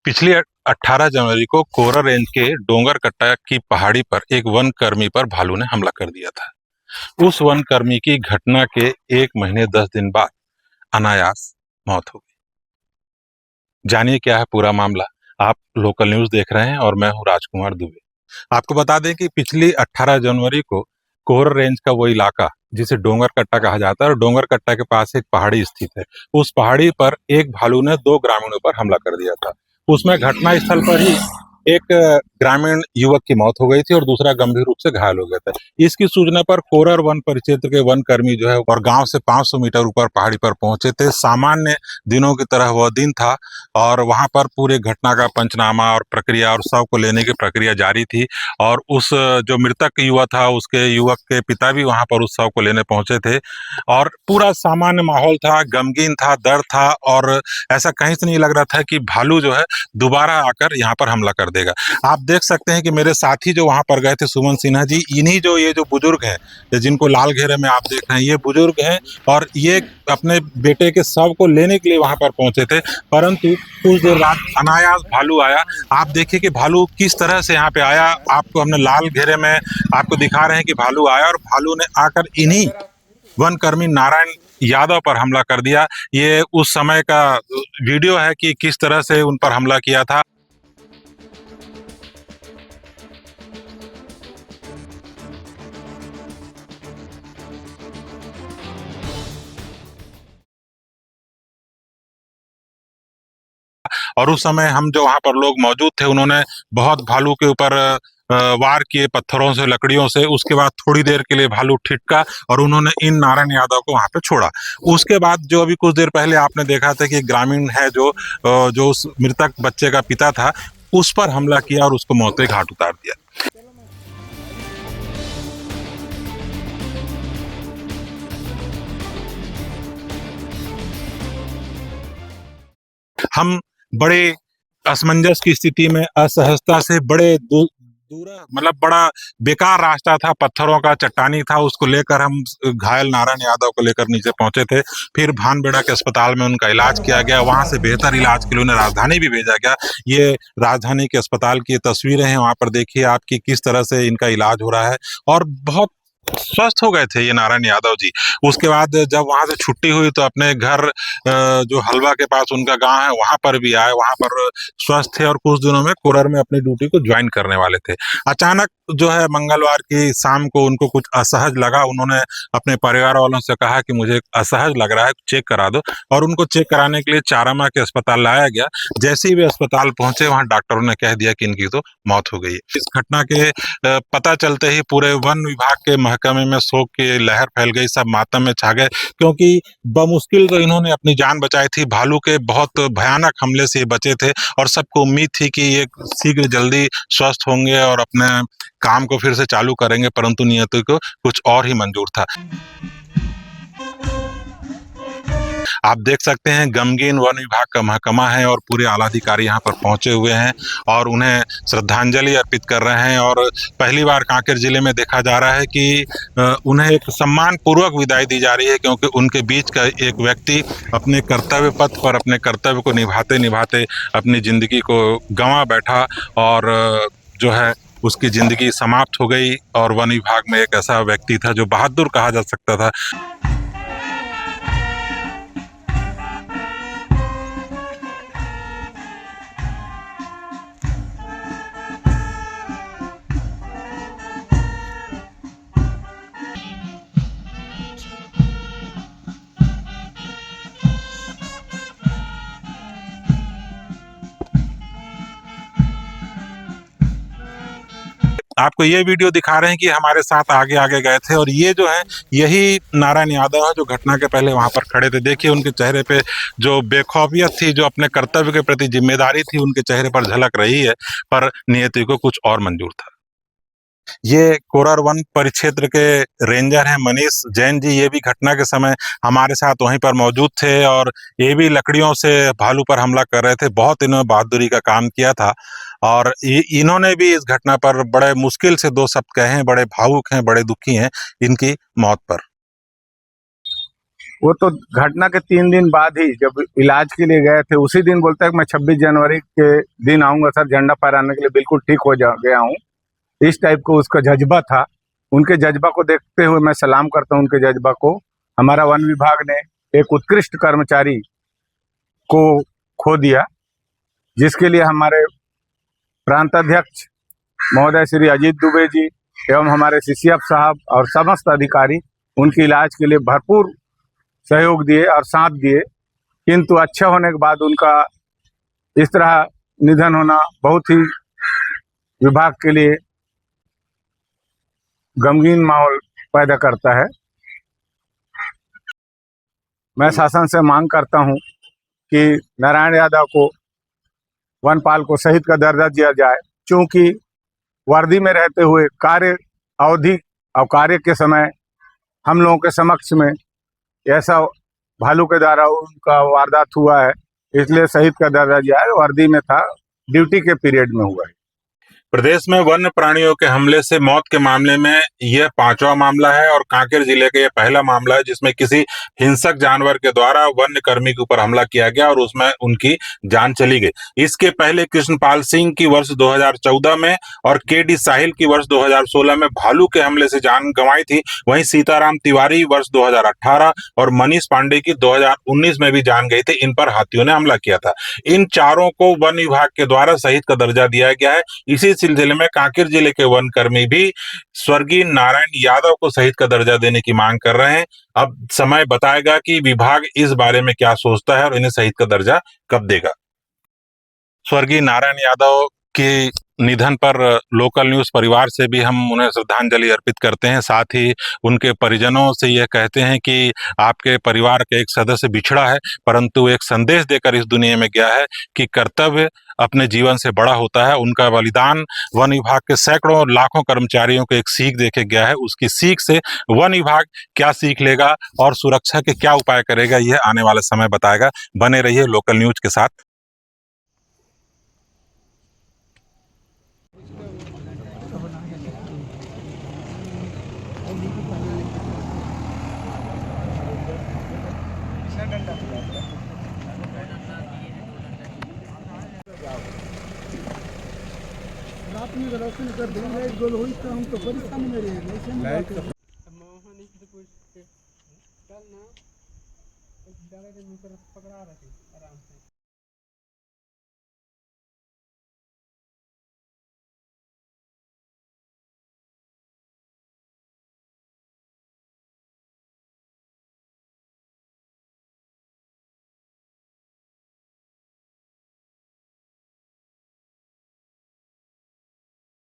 पिछली 18 जनवरी को कोरा रेंज के डोंगरकट्टा की पहाड़ी पर एक वन कर्मी पर भालू ने हमला कर दिया था। उस वन कर्मी की घटना के 1 महीने 10 दिन बाद अनायास मौत हो गई। जानिए क्या है पूरा मामला। आप लोकल न्यूज़ देख रहे हैं और मैं हूं राजकुमार दुबे। आपको बता दें कि पिछली 18 जनवरी को कोहर रेंज का वो इलाका जिसे डोंगरकट्टा कहा जाता है और डोंगरकट्टा के पास एक पहाड़ी स्थित है। उस पहाड़ी पर एक भालू ने 2 ग्रामीणों पर हमला कर दिया था। उसमें घटना स्थल पर ही एक ग्रामीण युवक की मौत हो गई थी और दूसरा गंभीर रूप से घायल हो गया था। इसकी सूचना पर कोरर वन परिक्षेत्र के वन कर्मी जो है और गांव से 500 मीटर ऊपर पहाड़ी पर पहुंचे थे। सामान्य दिनों की तरह वह दिन था और वहां पर पूरे घटना का पंचनामा और प्रक्रिया और शव को लेने की प्रक्रिया जारी थी। और उस जो मृतक युवा था उसके युवक के पिता भी वहां पर उस शव को लेने पहुंचे थे और पूरा सामान्य माहौल था, गमगीन था, डर था और ऐसा कहीं से नहीं लग रहा था कि भालू जो है दोबारा आकर यहाँ पर हमला कर देगा। आप देख सकते हैं कि मेरे साथी जो वहां पर गए थे सुमन सिन्हा जी, इन्हीं जो ये जो बुजुर्ग हैं जिनको लाल घेरे में आप देख रहे हैं, ये बुजुर्ग हैं और ये अपने बेटे के शव को लेने के लिए वहां पर पहुंचे थे। परंतु कुछ देर बाद अनायास भालू आया। आप देखिए कि भालू किस तरह से यहाँ पे आया। आपको हमने लाल घेरे में आपको दिखा रहे हैं कि भालू आया और भालू ने आकर इन्हीं वन कर्मी नारायण यादव पर हमला कर दिया। ये उस समय का वीडियो है कि किस तरह से उन पर हमला किया था। और उस समय हम जो वहां पर लोग मौजूद थे उन्होंने बहुत भालू के ऊपर वार किए पत्थरों से, लकड़ियों से। उसके बाद थोड़ी देर के लिए भालू ठिठका और उन्होंने इन नारायण यादव को वहां पे छोड़ा। उसके बाद जो अभी कुछ देर पहले आपने देखा था कि एक ग्रामीण है जो उस मृतक बच्चे का पिता था, उस पर हमला किया और उसको मौत के घाट उतार दिया। हम बड़े असमंजस की स्थिति में असहजता से बड़े दूर मतलब बड़ा बेकार रास्ता था, पत्थरों का, चट्टानी था, उसको लेकर हम घायल नारायण यादव को लेकर नीचे पहुंचे थे। फिर भानबेड़ा के अस्पताल में उनका इलाज किया गया। वहां से बेहतर इलाज के लिए उन्हें राजधानी भी भेजा गया। ये राजधानी के अस्पताल की तस्वीरें हैं, वहां पर देखिए आप कि किस तरह से इनका इलाज हो रहा है और बहुत स्वस्थ हो गए थे ये नारायण यादव जी। उसके बाद जब वहां से छुट्टी हुई तो अपने घर जो हलवा के पास उनका गांव है वहां पर भी आए, वहां पर स्वस्थ थे और कुछ दिनों में कुरर में अपनी ड्यूटी को ज्वाइन करने वाले थे। अचानक जो है मंगलवार की शाम को उनको कुछ असहज लगा। उन्होंने अपने परिवार वालों से कहा कि मुझे असहज लग रहा है, चेक करा दो। और उनको चेक कराने के लिए चारामा के अस्पताल लाया गया। जैसे ही वे अस्पताल पहुंचे वहां डॉक्टरों ने कह दिया कि इनकी तो मौत हो गई है। इस घटना के पता चलते ही पूरे वन विभाग के महकमे में शोक की लहर फैल गई, सब मातम में छा गए क्योंकि बमुश्किल तो इन्होंने अपनी जान बचाई थी। भालू के बहुत भयानक हमले से ये बचे थे और सबको उम्मीद थी कि ये शीघ्र जल्दी स्वस्थ होंगे और अपने काम को फिर से चालू करेंगे, परंतु नियति को कुछ और ही मंजूर था। आप देख सकते हैं गमगीन वन विभाग का महकमा है और पूरे आला अधिकारी यहाँ पर पहुंचे हुए हैं और उन्हें श्रद्धांजलि अर्पित कर रहे हैं। और पहली बार कांकेर जिले में देखा जा रहा है कि उन्हें एक सम्मान पूर्वक विदाई दी जा रही है क्योंकि उनके बीच का एक व्यक्ति अपने कर्तव्य पथ पर अपने कर्तव्य को निभाते निभाते अपनी जिंदगी को गंवा बैठा और जो है उसकी जिंदगी समाप्त हो गई। और वन विभाग में एक ऐसा व्यक्ति था जो बहादुर कहा जा सकता था। आपको ये वीडियो दिखा रहे हैं कि हमारे साथ आगे आगे गए थे और ये जो है यही नारायण यादव है जो घटना के पहले वहां पर खड़े थे। देखिए उनके चेहरे पे जो बेखौफियत थी, जो अपने कर्तव्य के प्रति जिम्मेदारी थी, उनके चेहरे पर झलक रही है, पर नियति को कुछ और मंजूर था। ये कोरर वन परिक्षेत्र के रेंजर हैं मनीष जैन जी। ये भी घटना के समय हमारे साथ वहीं पर मौजूद थे और ये भी लकड़ियों से भालू पर हमला कर रहे थे। बहुत इन्होंने बहादुरी का काम किया था और इन्होंने भी इस घटना पर बड़े मुश्किल से 2 शब्द कहे हैं। बड़े भावुक हैं, बड़े दुखी हैं इनकी मौत पर। वो तो घटना के 3 दिन बाद ही जब इलाज के लिए गए थे उसी दिन बोलता है कि मैं 26 जनवरी के दिन आऊंगा सर, झंडा फहराने के लिए बिल्कुल ठीक हो जा गया हूँ। इस टाइप को उसका जज्बा था। उनके जज्बा को देखते हुए मैं सलाम करता हूँ उनके जज्बा को। हमारा वन विभाग ने एक उत्कृष्ट कर्मचारी को खो दिया, जिसके लिए हमारे प्रांताध्यक्ष महोदय श्री अजीत दुबे जी एवं हमारे सीसीएफ साहब और समस्त अधिकारी उनके इलाज के लिए भरपूर सहयोग दिए और साथ दिए। किंतु अच्छा होने के बाद उनका इस तरह निधन होना बहुत ही विभाग के लिए गमगीन माहौल पैदा करता है। मैं शासन से मांग करता हूं कि नारायण यादव को वनपाल को शहीद का दर्जा दिया जाए, क्योंकि वर्दी में रहते हुए कार्य अवधि और कार्य के समय हम लोगों के समक्ष में ऐसा भालू के द्वारा उनका वारदात हुआ है, इसलिए शहीद का दर्जा दिया है। वर्दी में था, ड्यूटी के पीरियड में हुआ है। प्रदेश में वन्य प्राणियों के हमले से मौत के मामले में यह 5वां मामला है और कांकेर जिले का यह पहला मामला है जिसमें किसी हिंसक जानवर के द्वारा वन्य कर्मी के ऊपर हमला किया गया और उसमें उनकी जान चली गई। इसके पहले कृष्णपाल सिंह की वर्ष 2014 में और केडी साहिल की वर्ष 2016 में भालू के हमले से जान गंवाई थी। वहीं सीताराम तिवारी वर्ष 2018 और मनीष पांडे की 2019 में भी जान गई थी। इन पर हाथियों ने हमला किया था। इन चारों को वन विभाग के द्वारा शहीद का दर्जा दिया गया है। इसी सिलसिले में कांकेर जिले के वन कर्मी भी स्वर्गीय नारायण यादव को शहीद का दर्जा देने की मांग कर रहे हैं। अब समय बताएगा कि विभाग इस बारे में क्या सोचता है और इन्हें शहीद का दर्जा कब देगा। स्वर्गीय नारायण यादव के निधन पर लोकल न्यूज परिवार से भी हम उन्हें श्रद्धांजलि अर्पित करते हैं। साथ ही उनके परिजनों से यह कहते हैं कि आपके परिवार का एक सदस्य बिछड़ा है, परंतु एक संदेश देकर इस दुनिया में गया है कि कर्तव्य अपने जीवन से बड़ा होता है। उनका बलिदान वन विभाग के सैकड़ों लाखों कर्मचारियों को एक सीख देके गया है। उसकी सीख से वन विभाग क्या सीख लेगा और सुरक्षा के क्या उपाय करेगा, यह आने वाला समय बताएगा। बने रहिए लोकल न्यूज के साथ। रात में रोशन कर देंगे, लाइट गोल हुई तो हम तो परेशानी में रहेंगे। लाइट का मोहन इस कुछ कल ना एक जगह के ऊपर पकड़ा रखी आराम से।